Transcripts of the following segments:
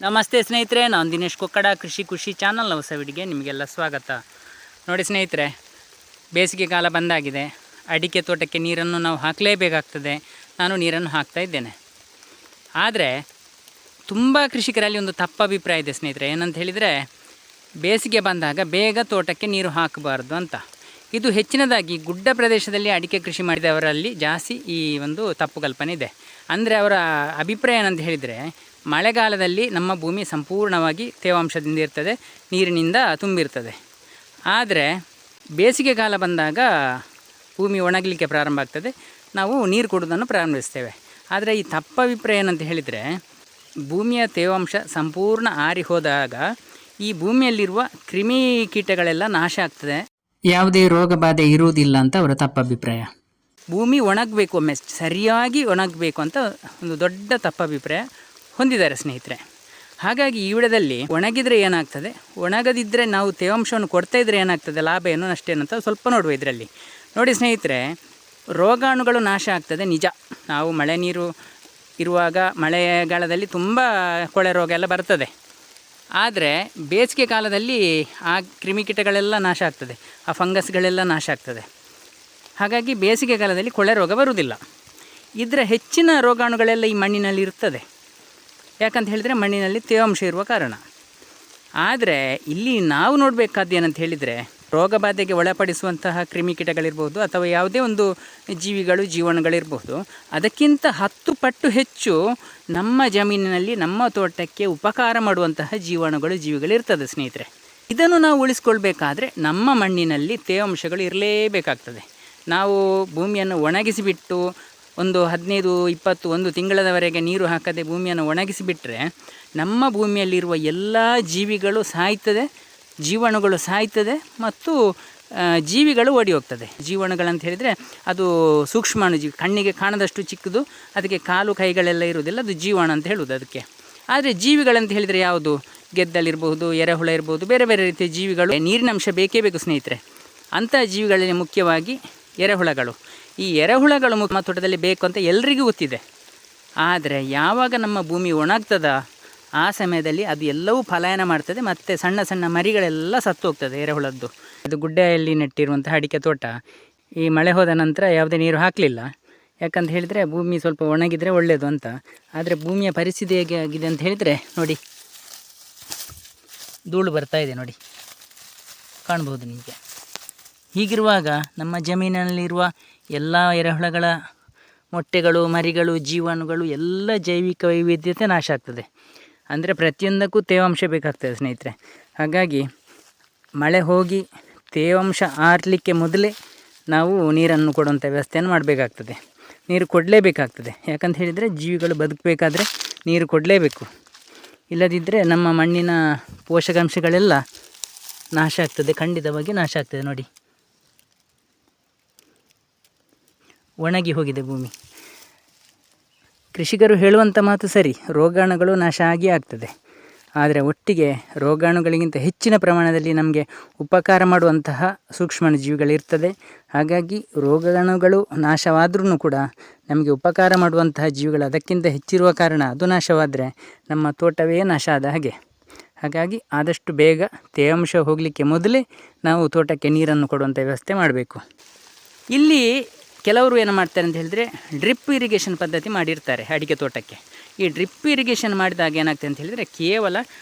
ನಮಸ್ತೆ ಸ್ನೇಹಿತರೆ, ನಾನು ದಿನೇಶ್ ಕೊಕ್ಕಡ. ಕೃಷಿ ಖುಷಿ ಚಾನಲ್ನ ಹೊಸ ವಿಡಿಯೋಗೆ ನಿಮಗೆಲ್ಲ ಸ್ವಾಗತ. ನೋಡಿ ಸ್ನೇಹಿತರೆ, ಬೇಸಿಗೆ ಕಾಲ ಬಂದಾಗಿದೆ. ಅಡಿಕೆ ತೋಟಕ್ಕೆ ನೀರನ್ನು ನಾವು ಹಾಕಲೇಬೇಕಾಗ್ತದೆ. ನಾನು ನೀರನ್ನು ಹಾಕ್ತಾ ಇದ್ದೇನೆ. ಆದರೆ ತುಂಬ ಕೃಷಿಕರಲ್ಲಿ ಒಂದು ತಪ್ಪು ಅಭಿಪ್ರಾಯ ಇದೆ ಸ್ನೇಹಿತರೆ. ಏನಂತ ಹೇಳಿದರೆ, ಬೇಸಿಗೆ ಬಂದಾಗ ಬೇಗ ತೋಟಕ್ಕೆ ನೀರು ಹಾಕಬಾರ್ದು ಅಂತ. ಇದು ಹೆಚ್ಚಿನದಾಗಿ ಗುಡ್ಡ ಪ್ರದೇಶದಲ್ಲಿ ಅಡಿಕೆ ಕೃಷಿ ಮಾಡಿದವರಲ್ಲಿ ಜಾಸ್ತಿ ಈ ಒಂದು ತಪ್ಪು ಕಲ್ಪನೆ ಇದೆ. ಅಂದರೆ ಅವರ ಅಭಿಪ್ರಾಯ ಏನಂತ ಹೇಳಿದರೆ, ಮಳೆಗಾಲದಲ್ಲಿ ನಮ್ಮ ಭೂಮಿ ಸಂಪೂರ್ಣವಾಗಿ ತೇವಾಂಶದಿಂದ ಇರ್ತದೆ, ನೀರಿನಿಂದ ತುಂಬಿರ್ತದೆ. ಆದರೆ ಬೇಸಿಗೆ ಕಾಲ ಬಂದಾಗ ಭೂಮಿ ಒಣಗಲಿಕ್ಕೆ ಪ್ರಾರಂಭ ಆಗ್ತದೆ, ನಾವು ನೀರು ಕೊಡೋದನ್ನು ಪ್ರಾರಂಭಿಸ್ತೇವೆ. ಆದರೆ ಈ ತಪ್ಪು ಅಭಿಪ್ರಾಯ ಏನಂತ ಹೇಳಿದರೆ, ಭೂಮಿಯ ತೇವಾಂಶ ಸಂಪೂರ್ಣ ಆರಿ ಹೋದಾಗ ಈ ಭೂಮಿಯಲ್ಲಿರುವ ಕ್ರಿಮಿ ಕೀಟಗಳೆಲ್ಲ ನಾಶ ಆಗ್ತದೆ, ಯಾವುದೇ ರೋಗ ಬಾಧೆ ಇರುವುದಿಲ್ಲ ಅಂತ ಅವರ ತಪ್ಪು ಅಭಿಪ್ರಾಯ. ಭೂಮಿ ಒಣಗಬೇಕು, ಒಮ್ಮೆ ಸರಿಯಾಗಿ ಒಣಗಬೇಕು ಅಂತ ಒಂದು ದೊಡ್ಡ ತಪ್ಪು ಅಭಿಪ್ರಾಯ ಹೊಂದಿದ್ದಾರೆ ಸ್ನೇಹಿತರೆ. ಹಾಗಾಗಿ ಈ ವಿಡಿಯೋದಲ್ಲಿ ಒಣಗಿದರೆ ಏನಾಗ್ತದೆ, ಒಣಗದಿದ್ದರೆ ನಾವು ತೇವಾಂಶವನ್ನು ಕೊಡ್ತಾ ಇದ್ದರೆ ಏನಾಗ್ತದೆ, ಲಾಭ ಏನು ನಷ್ಟೇನು ಅಂತ ಸ್ವಲ್ಪ ನೋಡುವ. ಇದರಲ್ಲಿ ನೋಡಿ ಸ್ನೇಹಿತರೆ, ರೋಗಾಣುಗಳು ನಾಶ ಆಗ್ತದೆ ನಿಜ. ನಾವು ಮಳೆ ನೀರು ಇರುವಾಗ ಮಳೆಗಾಲದಲ್ಲಿ ತುಂಬ ಕೊಳೆ ರೋಗ ಎಲ್ಲ ಬರ್ತದೆ. ಆದರೆ ಬೇಸಿಗೆ ಕಾಲದಲ್ಲಿ ಆ ಕ್ರಿಮಿಕೀಟಗಳೆಲ್ಲ ನಾಶ ಆಗ್ತದೆ, ಆ ಫಂಗಸ್ಗಳೆಲ್ಲ ನಾಶ ಆಗ್ತದೆ. ಹಾಗಾಗಿ ಬೇಸಿಗೆ ಕಾಲದಲ್ಲಿ ಕೊಳೆ ರೋಗ ಬರುವುದಿಲ್ಲ. ಇದರ ಹೆಚ್ಚಿನ ರೋಗಾಣುಗಳೆಲ್ಲ ಈ ಮಣ್ಣಿನಲ್ಲಿ ಇರ್ತದೆ. ಯಾಕಂತ ಹೇಳಿದರೆ ಮಣ್ಣಿನಲ್ಲಿ ತೇವಾಂಶ ಇರುವ ಕಾರಣ. ಆದರೆ ಇಲ್ಲಿ ನಾವು ನೋಡಬೇಕಾದ್ದು ಏನಂತ ಹೇಳಿದರೆ, ರೋಗ ಬಾಧೆಗೆ ಒಳಪಡಿಸುವಂತಹ ಕ್ರಿಮಿಕೀಟಗಳಿರ್ಬೋದು ಅಥವಾ ಯಾವುದೇ ಒಂದು ಜೀವಾಣುಗಳಿರ್ಬೋದು, ಅದಕ್ಕಿಂತ 10 ಪಟ್ಟು ಹೆಚ್ಚು ನಮ್ಮ ಜಮೀನಿನಲ್ಲಿ ನಮ್ಮ ತೋಟಕ್ಕೆ ಉಪಕಾರ ಮಾಡುವಂತಹ ಜೀವಿಗಳಿರ್ತದೆ ಸ್ನೇಹಿತರೆ. ಇದನ್ನು ನಾವು ಉಳಿಸ್ಕೊಳ್ಬೇಕಾದ್ರೆ ನಮ್ಮ ಮಣ್ಣಿನಲ್ಲಿ ತೇವಾಂಶಗಳು ಇರಲೇಬೇಕಾಗ್ತದೆ. ನಾವು ಭೂಮಿಯನ್ನು ಒಣಗಿಸಿಬಿಟ್ಟು ಒಂದು 15-20 ತಿಂಗಳವರೆಗೆ ನೀರು ಹಾಕದೆ ಭೂಮಿಯನ್ನು ಒಣಗಿಸಿಬಿಟ್ರೆ ನಮ್ಮ ಭೂಮಿಯಲ್ಲಿರುವ ಎಲ್ಲ ಜೀವಿಗಳು ಸಾಯ್ತದೆ, ಜೀವಾಣುಗಳು ಸಾಯ್ತದೆ ಮತ್ತು ಜೀವಿಗಳು ಓಡಿ ಹೋಗ್ತದೆ. ಜೀವಾಣುಗಳಂತ ಹೇಳಿದರೆ ಅದು ಸೂಕ್ಷ್ಮಾಣುಜೀವಿ, ಕಣ್ಣಿಗೆ ಕಾಣದಷ್ಟು ಚಿಕ್ಕದು, ಅದಕ್ಕೆ ಕಾಲು ಕೈಗಳೆಲ್ಲ ಇರುವುದಿಲ್ಲ, ಅದು ಜೀವಾಣು ಅಂತ ಹೇಳುವುದು ಅದಕ್ಕೆ. ಆದರೆ ಜೀವಿಗಳಂತ ಹೇಳಿದರೆ ಯಾವುದು, ಗೆದ್ದಲಿರ್ಬೋದು, ಎರೆಹುಳ ಇರ್ಬೋದು, ಬೇರೆ ಬೇರೆ ರೀತಿಯ ಜೀವಿಗಳು. ನೀರಿನಂಶ ಬೇಕೇ ಬೇಕು ಸ್ನೇಹಿತರೆ. ಅಂಥ ಜೀವಿಗಳಲ್ಲಿ ಮುಖ್ಯವಾಗಿ ಎರೆಹುಳಗಳು. ಈ ಎರೆಹುಳಗಳು ನಮ್ಮ ತೋಟದಲ್ಲಿ ಬೇಕು ಅಂತ ಎಲ್ರಿಗೂ ಗೊತ್ತಿದೆ. ಆದರೆ ಯಾವಾಗ ನಮ್ಮ ಭೂಮಿ ಒಣಗ್ತದ ಆ ಸಮಯದಲ್ಲಿ ಅದು ಎಲ್ಲವೂ ಪಲಾಯನ ಮಾಡ್ತದೆ, ಮತ್ತು ಸಣ್ಣ ಸಣ್ಣ ಮರಿಗಳೆಲ್ಲ ಸತ್ತು ಹೋಗ್ತದೆ ಎರೆಹುಳದ್ದು. ಇದು ಗುಡ್ಡೆಯಲ್ಲಿ ನೆಟ್ಟಿರುವಂಥ ಅಡಿಕೆ ತೋಟ. ಈ ಮಳೆ ಹೋದ ನಂತರ ಯಾವುದೇ ನೀರು ಹಾಕಲಿಲ್ಲ. ಯಾಕಂತ ಹೇಳಿದರೆ ಭೂಮಿ ಸ್ವಲ್ಪ ಒಣಗಿದರೆ ಒಳ್ಳೆಯದು ಅಂತ. ಆದರೆ ಭೂಮಿಯ ಪರಿಸ್ಥಿತಿ ಹೇಗೆ ಆಗಿದೆ ಅಂತ ಹೇಳಿದರೆ ನೋಡಿ, ಧೂಳು ಬರ್ತಾ ಇದೆ ನೋಡಿ, ಕಾಣ್ಬೋದು ನಿಮಗೆ. ಹೀಗಿರುವಾಗ ನಮ್ಮ ಜಮೀನಿನಲ್ಲಿರುವ ಎಲ್ಲ ಎರೆಹುಳಗಳ ಮೊಟ್ಟೆಗಳು, ಮರಿಗಳು, ಜೀವಾಣುಗಳು ಎಲ್ಲ ಜೈವಿಕ ವೈವಿಧ್ಯತೆ ನಾಶ ಆಗ್ತದೆ. ಅಂದರೆ ಪ್ರತಿಯೊಂದಕ್ಕೂ ತೇವಾಂಶ ಬೇಕಾಗ್ತದೆ ಸ್ನೇಹಿತರೆ. ಹಾಗಾಗಿ ಮಳೆ ಹೋಗಿ ತೇವಾಂಶ ಆರಲಿಕ್ಕೆ ಮೊದಲೇ ನಾವು ನೀರನ್ನು ಕೊಡುವಂಥ ವ್ಯವಸ್ಥೆಯನ್ನು ಮಾಡಬೇಕಾಗ್ತದೆ. ನೀರು ಕೊಡಲೇಬೇಕಾಗ್ತದೆ. ಯಾಕಂತ ಹೇಳಿದರೆ ಜೀವಿಗಳು ಬದುಕಬೇಕಾದ್ರೆ ನೀರು ಕೊಡಲೇಬೇಕು. ಇಲ್ಲದಿದ್ದರೆ ನಮ್ಮ ಮಣ್ಣಿನ ಪೋಷಕಾಂಶಗಳೆಲ್ಲ ನಾಶ ಆಗ್ತದೆ, ಖಂಡಿತವಾಗಿ ನಾಶ ಆಗ್ತದೆ. ನೋಡಿ, ಒಣಗಿ ಹೋಗಿದೆ ಭೂಮಿ. ಕೃಷಿಕರು ಹೇಳುವಂಥ ಮಾತು ಸರಿ, ರೋಗಾಣುಗಳು ನಾಶ ಆಗಿ ಆಗ್ತದೆ. ಆದರೆ ಒಟ್ಟಿಗೆ ರೋಗಾಣುಗಳಿಗಿಂತ ಹೆಚ್ಚಿನ ಪ್ರಮಾಣದಲ್ಲಿ ನಮಗೆ ಉಪಕಾರ ಮಾಡುವಂತಹ ಸೂಕ್ಷ್ಮಾಣುಜೀವಿಗಳಿರ್ತದೆ. ಹಾಗಾಗಿ ರೋಗಾಣುಗಳು ನಾಶವಾದ್ರೂ ಕೂಡ ನಮಗೆ ಉಪಕಾರ ಮಾಡುವಂತಹ ಜೀವಿಗಳು ಅದಕ್ಕಿಂತ ಹೆಚ್ಚಿರುವ ಕಾರಣ ಅದು ನಾಶವಾದರೆ ನಮ್ಮ ತೋಟವೇ ನಾಶ ಆದ ಹಾಗೆ. ಹಾಗಾಗಿ ಆದಷ್ಟು ಬೇಗ ತೇವಾಂಶ ಹೋಗಲಿಕ್ಕೆ ಮೊದಲೇ ನಾವು ತೋಟಕ್ಕೆ ನೀರನ್ನು ಕೊಡುವಂಥ ವ್ಯವಸ್ಥೆ ಮಾಡಬೇಕು. ಇಲ್ಲಿ ಕೆಲವರು ಏನು ಮಾಡ್ತಾರೆ ಅಂತ ಹೇಳಿದರೆ, ಡ್ರಿಪ್ ಇರಿಗೇಷನ್ ಪದ್ಧತಿ ಮಾಡಿರ್ತಾರೆ ಅಡಿಕೆ ತೋಟಕ್ಕೆ. ಈ ಡ್ರಿಪ್ ಇರಿಗೇಷನ್ ಮಾಡಿದಾಗ ಏನಾಗ್ತದೆ ಅಂತ ಹೇಳಿದರೆ, ಕೇವಲ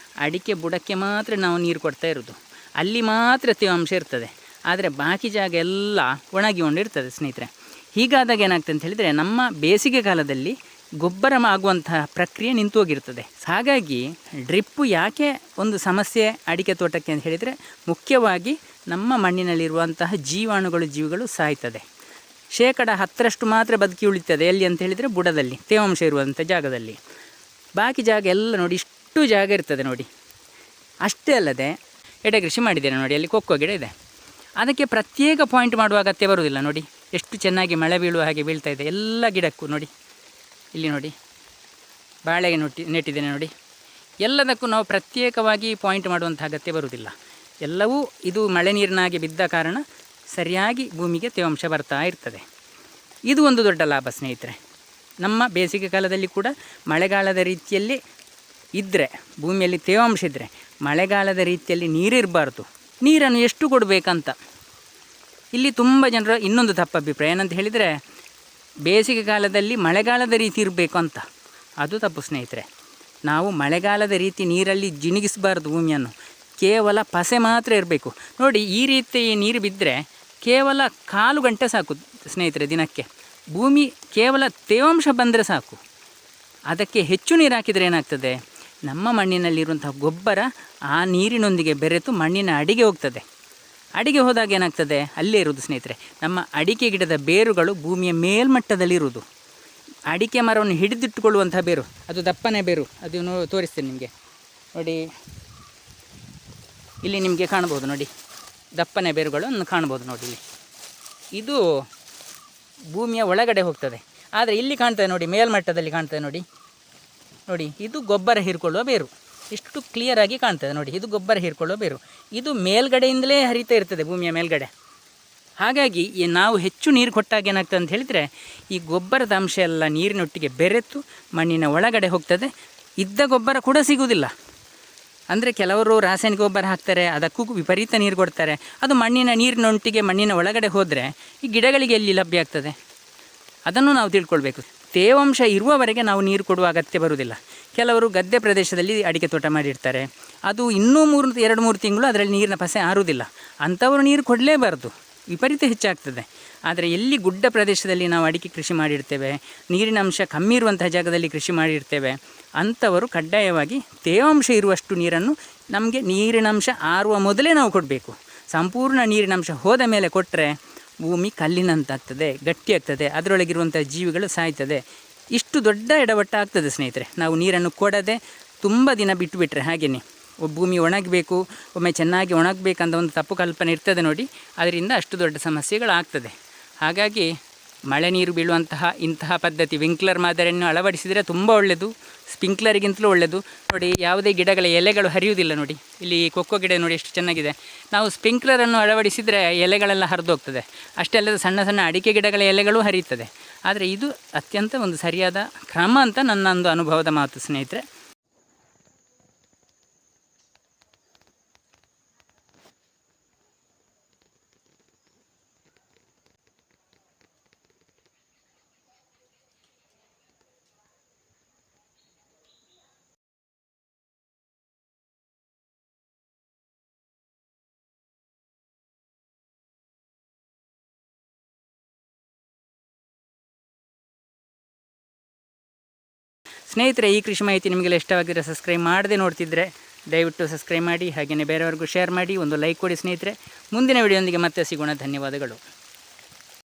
ಅಡಿಕೆ ಬುಡಕ್ಕೆ ಮಾತ್ರ ನಾವು ನೀರು ಕೊಡ್ತಾ ಇರೋದು, ಅಲ್ಲಿ ಮಾತ್ರ ತೇವಾಂಶ ಇರ್ತದೆ. ಆದರೆ ಬಾಕಿ ಜಾಗ ಎಲ್ಲ ಒಣಗಿಕೊಂಡಿರ್ತದೆ ಸ್ನೇಹಿತರೆ. ಹೀಗಾದಾಗ ಏನಾಗ್ತದೆ ಅಂತ ಹೇಳಿದರೆ, ನಮ್ಮ ಬೇಸಿಗೆ ಕಾಲದಲ್ಲಿ ಗೊಬ್ಬರ ಆಗುವಂತಹ ಪ್ರಕ್ರಿಯೆ ನಿಂತು ಹೋಗಿರ್ತದೆ. ಹಾಗಾಗಿ ಡ್ರಿಪ್ಪು ಯಾಕೆ ಒಂದು ಸಮಸ್ಯೆ ಅಡಿಕೆ ತೋಟಕ್ಕೆ ಅಂತ ಹೇಳಿದರೆ, ಮುಖ್ಯವಾಗಿ ನಮ್ಮ ಮಣ್ಣಿನಲ್ಲಿರುವಂತಹ ಜೀವಿಗಳು ಸಾಯ್ತದೆ. 10% ಮಾತ್ರ ಬದುಕಿ ಉಳಿತದೆ. ಎಲ್ಲಿ ಅಂತ ಹೇಳಿದರೆ ಬುಡದಲ್ಲಿ, ತೇವಾಂಶ ಇರುವಂಥ ಜಾಗದಲ್ಲಿ. ಬಾಕಿ ಜಾಗ ಎಲ್ಲ ನೋಡಿ, ಇಷ್ಟು ಜಾಗ ಇರ್ತದೆ ನೋಡಿ. ಅಷ್ಟೇ ಅಲ್ಲದೆ ಎಡೆ ಕೃಷಿ ಮಾಡಿದ್ದೇನೆ ನೋಡಿ, ಅಲ್ಲಿ ಕೊಕ್ಕೋ ಗಿಡ ಇದೆ. ಅದಕ್ಕೆ ಪ್ರತ್ಯೇಕ ಪಾಯಿಂಟ್ ಮಾಡುವ ಅಗತ್ಯ ಬರುವುದಿಲ್ಲ. ನೋಡಿ ಎಷ್ಟು ಚೆನ್ನಾಗಿ ಮಳೆ ಬೀಳುವ ಹಾಗೆ ಬೀಳ್ತಾ ಇದೆ ಎಲ್ಲ ಗಿಡಕ್ಕೂ. ನೋಡಿ ಇಲ್ಲಿ ನೋಡಿ, ಬಾಳೆಗೆ ನೆಟ್ಟಿದ್ದೇನೆ ನೋಡಿ. ಎಲ್ಲದಕ್ಕೂ ನಾವು ಪ್ರತ್ಯೇಕವಾಗಿ ಪಾಯಿಂಟ್ ಮಾಡುವಂಥ ಅಗತ್ಯ ಬರುವುದಿಲ್ಲ. ಎಲ್ಲವೂ ಇದು ಮಳೆ ನೀರಿನಾಗಿ ಬಿದ್ದ ಕಾರಣ ಸರಿಯಾಗಿ ಭೂಮಿಗೆ ತೇವಾಂಶ ಬರ್ತಾ ಇರ್ತದೆ. ಇದು ಒಂದು ದೊಡ್ಡ ಲಾಭ ಸ್ನೇಹಿತರೆ. ನಮ್ಮ ಬೇಸಿಗೆ ಕಾಲದಲ್ಲಿ ಕೂಡ ಮಳೆಗಾಲದ ರೀತಿಯಲ್ಲಿ ಇದ್ದರೆ, ಭೂಮಿಯಲ್ಲಿ ತೇವಾಂಶ ಇದ್ದರೆ ಮಳೆಗಾಲದ ರೀತಿಯಲ್ಲಿ ನೀರಿರಬಾರ್ದು. ನೀರನ್ನು ಎಷ್ಟು ಕೊಡಬೇಕಂತ ಇಲ್ಲಿ ತುಂಬ ಜನರ ಇನ್ನೊಂದು ತಪ್ಪಭಿಪ್ರಾಯ. ಏನಂತ ಹೇಳಿದರೆ ಬೇಸಿಗೆ ಕಾಲದಲ್ಲಿ ಮಳೆಗಾಲದ ರೀತಿ ಇರಬೇಕು ಅಂತ. ಅದು ತಪ್ಪು ಸ್ನೇಹಿತರೆ. ನಾವು ಮಳೆಗಾಲದ ರೀತಿ ನೀರಲ್ಲಿ ಜಿನುಗಿಸಬಾರ್ದು ಭೂಮಿಯನ್ನು. ಕೇವಲ ಪಸೆ ಮಾತ್ರ ಇರಬೇಕು. ನೋಡಿ, ಈ ರೀತಿ ನೀರು ಬಿದ್ದರೆ ಕೇವಲ 1/4 ಗಂಟೆ ಸಾಕು ಸ್ನೇಹಿತರೆ ದಿನಕ್ಕೆ. ಭೂಮಿ ಕೇವಲ ತೇವಾಂಶ ಬಂದರೆ ಸಾಕು. ಅದಕ್ಕೆ ಹೆಚ್ಚು ನೀರು ಹಾಕಿದರೆ ಏನಾಗ್ತದೆ, ನಮ್ಮ ಮಣ್ಣಿನಲ್ಲಿರುವಂತಹ ಗೊಬ್ಬರ ಆ ನೀರಿನೊಂದಿಗೆ ಬೆರೆತು ಮಣ್ಣಿನ ಅಡಿಗೆ ಹೋಗ್ತದೆ. ಅಡಿಗೆ ಹೋದಾಗ ಏನಾಗ್ತದೆ, ಅಲ್ಲೇ ಇರುವುದು ಸ್ನೇಹಿತರೆ, ನಮ್ಮ ಅಡಿಕೆ ಗಿಡದ ಬೇರುಗಳು ಭೂಮಿಯ ಮೇಲ್ಮಟ್ಟದಲ್ಲಿರುವುದು. ಅಡಿಕೆ ಮರವನ್ನು ಹಿಡಿದಿಟ್ಟುಕೊಳ್ಳುವಂಥ ಬೇರು, ಅದು ದಪ್ಪನೆ ಬೇರು. ಅದು ತೋರಿಸ್ತೇನೆ ನಿಮಗೆ. ನೋಡಿ, ಇಲ್ಲಿ ನಿಮಗೆ ಕಾಣ್ಬೋದು. ನೋಡಿ, ದಪ್ಪನೆ ಬೇರುಗಳನ್ನು ಕಾಣ್ಬೋದು. ನೋಡಿ, ಇಲ್ಲಿ ಇದು ಭೂಮಿಯ ಒಳಗಡೆ ಹೋಗ್ತದೆ. ಆದರೆ ಇಲ್ಲಿ ಕಾಣ್ತದೆ ನೋಡಿ, ಮೇಲ್ಮಟ್ಟದಲ್ಲಿ ಕಾಣ್ತದೆ ನೋಡಿ. ನೋಡಿ, ಇದು ಗೊಬ್ಬರ ಹೀರಿಕೊಳ್ಳುವ ಬೇರು. ಇಷ್ಟು ಕ್ಲಿಯರಾಗಿ ಕಾಣ್ತದೆ ನೋಡಿ, ಇದು ಗೊಬ್ಬರ ಹೀರಿಕೊಳ್ಳುವ ಬೇರು. ಇದು ಮೇಲ್ಗಡೆಯಿಂದಲೇ ಹರಿತಾ ಇರ್ತದೆ, ಭೂಮಿಯ ಮೇಲ್ಗಡೆ. ಹಾಗಾಗಿ ನಾವು ಹೆಚ್ಚು ನೀರು ಕೊಟ್ಟಾಗ ಏನಾಗ್ತದೆ ಅಂತ ಹೇಳಿದರೆ, ಈ ಗೊಬ್ಬರದ ಅಂಶ ಎಲ್ಲ ನೀರಿನೊಟ್ಟಿಗೆ ಬೆರೆತು ಮಣ್ಣಿನ ಒಳಗಡೆ ಹೋಗ್ತದೆ. ಇದ್ದ ಗೊಬ್ಬರ ಕೂಡ ಸಿಗುವುದಿಲ್ಲ. ಅಂದರೆ ಕೆಲವರು ರಾಸಾಯನಿಕ ಗೊಬ್ಬರ ಹಾಕ್ತಾರೆ, ಅದಕ್ಕೂ ವಿಪರೀತ ನೀರು ಕೊಡ್ತಾರೆ. ಅದು ನೀರಿನೊಟ್ಟಿಗೆ ಮಣ್ಣಿನ ಒಳಗಡೆ ಹೋದರೆ ಈ ಗಿಡಗಳಿಗೆ ಎಲ್ಲಿ ಲಭ್ಯ ಆಗ್ತದೆ, ಅದನ್ನು ನಾವು ತಿಳ್ಕೊಳ್ಬೇಕು. ತೇವಾಂಶ ಇರುವವರೆಗೆ ನಾವು ನೀರು ಕೊಡುವ ಅಗತ್ಯ ಬರುವುದಿಲ್ಲ. ಕೆಲವರು ಗದ್ದೆ ಪ್ರದೇಶದಲ್ಲಿ ಅಡಿಕೆ ತೋಟ ಮಾಡಿರ್ತಾರೆ, ಅದು ಇನ್ನೂ 2-3 ತಿಂಗಳು ಅದರಲ್ಲಿ ನೀರಿನ ಪಸೆ ಆರುವುದಿಲ್ಲ. ಅಂಥವರು ನೀರು ಕೊಡಲೇಬಾರ್ದು, ವಿಪರೀತ ಹೆಚ್ಚಾಗ್ತದೆ. ಆದರೆ ಎಲ್ಲಿ ಗುಡ್ಡ ಪ್ರದೇಶದಲ್ಲಿ ನಾವು ಅಡಿಕೆ ಕೃಷಿ ಮಾಡಿರ್ತೇವೆ, ನೀರಿನ ಅಂಶ ಕಮ್ಮಿ ಇರುವಂತಹ ಜಾಗದಲ್ಲಿ ಕೃಷಿ ಮಾಡಿರ್ತೇವೆ, ಅಂಥವರು ಕಡ್ಡಾಯವಾಗಿ ತೇವಾಂಶ ಇರುವಷ್ಟು ನೀರನ್ನು ನಮಗೆ ನೀರಿನಂಶ ಆರುವ ಮೊದಲೇ ನಾವು ಕೊಡಬೇಕು. ಸಂಪೂರ್ಣ ನೀರಿನಂಶ ಹೋದ ಮೇಲೆ ಕೊಟ್ಟರೆ ಭೂಮಿ ಕಲ್ಲಿನಂತಾಗ್ತದೆ, ಗಟ್ಟಿಯಾಗ್ತದೆ, ಅದರೊಳಗಿರುವಂಥ ಜೀವಿಗಳು ಸಾಯ್ತದೆ. ಇಷ್ಟು ದೊಡ್ಡ ಎಡವಟ್ಟ ಆಗ್ತದೆ ಸ್ನೇಹಿತರೆ. ನಾವು ನೀರನ್ನು ಕೊಡದೆ ತುಂಬ ದಿನ ಬಿಟ್ಟುಬಿಟ್ರೆ ಹಾಗೆಯೇ ಭೂಮಿ ಒಣಗಬೇಕು, ಒಮ್ಮೆ ಚೆನ್ನಾಗಿ ಒಣಗಬೇಕಂತ ಒಂದು ತಪ್ಪು ಕಲ್ಪನೆ ಇರ್ತದೆ ನೋಡಿ. ಅದರಿಂದ ಅಷ್ಟು ದೊಡ್ಡ ಸಮಸ್ಯೆಗಳಾಗ್ತದೆ. ಹಾಗಾಗಿ ಮಳೆ ನೀರು ಬೀಳುವಂತಹ ಇಂತಹ ಪದ್ಧತಿ ವಿಂಕ್ಲರ್ ಮಾದರಿಯನ್ನು ಅಳವಡಿಸಿದರೆ ತುಂಬ ಒಳ್ಳೆಯದು, ಸ್ಪ್ರಿಂಕ್ಲರಿಗಿಂತಲೂ ಒಳ್ಳೆಯದು. ನೋಡಿ, ಯಾವುದೇ ಗಿಡಗಳ ಎಲೆಗಳು ಹರಿಯುವುದಿಲ್ಲ. ನೋಡಿ, ಇಲ್ಲಿ ಕೊಕ್ಕೋ ಗಿಡ ನೋಡಿ ಎಷ್ಟು ಚೆನ್ನಾಗಿದೆ. ನಾವು ಸ್ಪ್ರಿಂಕ್ಲರನ್ನು ಅಳವಡಿಸಿದರೆ ಎಲೆಗಳೆಲ್ಲ ಹರಿದೋಗ್ತದೆ. ಅಷ್ಟೇ ಅಲ್ಲದೆ ಸಣ್ಣ ಸಣ್ಣ ಅಡಿಕೆ ಗಿಡಗಳ ಎಲೆಗಳು ಹರಿಯುತ್ತದೆ. ಆದರೆ ಇದು ಅತ್ಯಂತ ಒಂದು ಸರಿಯಾದ ಕ್ರಮ ಅಂತ ನನ್ನ ಒಂದು ಅನುಭವದ ಮಾತು ಸ್ನೇಹಿತರೆ. ಸ್ನೇಹಿತರೆ, ಈ ಕೃಷಿ ಮಾಹಿತಿ ನಿಮಗೆಲ್ಲ ಇಷ್ಟವಾಗಿದ್ದರೆ ಸಬ್ಸ್ಕ್ರೈಬ್ ಮಾಡದೆ ನೋಡ್ತಿದ್ದರೆ ದಯವಿಟ್ಟು ಸಬ್ಸ್ಕ್ರೈಬ್ ಮಾಡಿ. ಹಾಗೆಯೇ ಬೇರೆಯವ್ರಿಗೂ ಶೇರ್ ಮಾಡಿ, ಒಂದು ಲೈಕ್ ಕೊಡಿ ಸ್ನೇಹಿತರೆ. ಮುಂದಿನ ವಿಡಿಯೋದೊಂದಿಗೆ ಮತ್ತೆ ಸಿಗೋಣ. ಧನ್ಯವಾದಗಳು.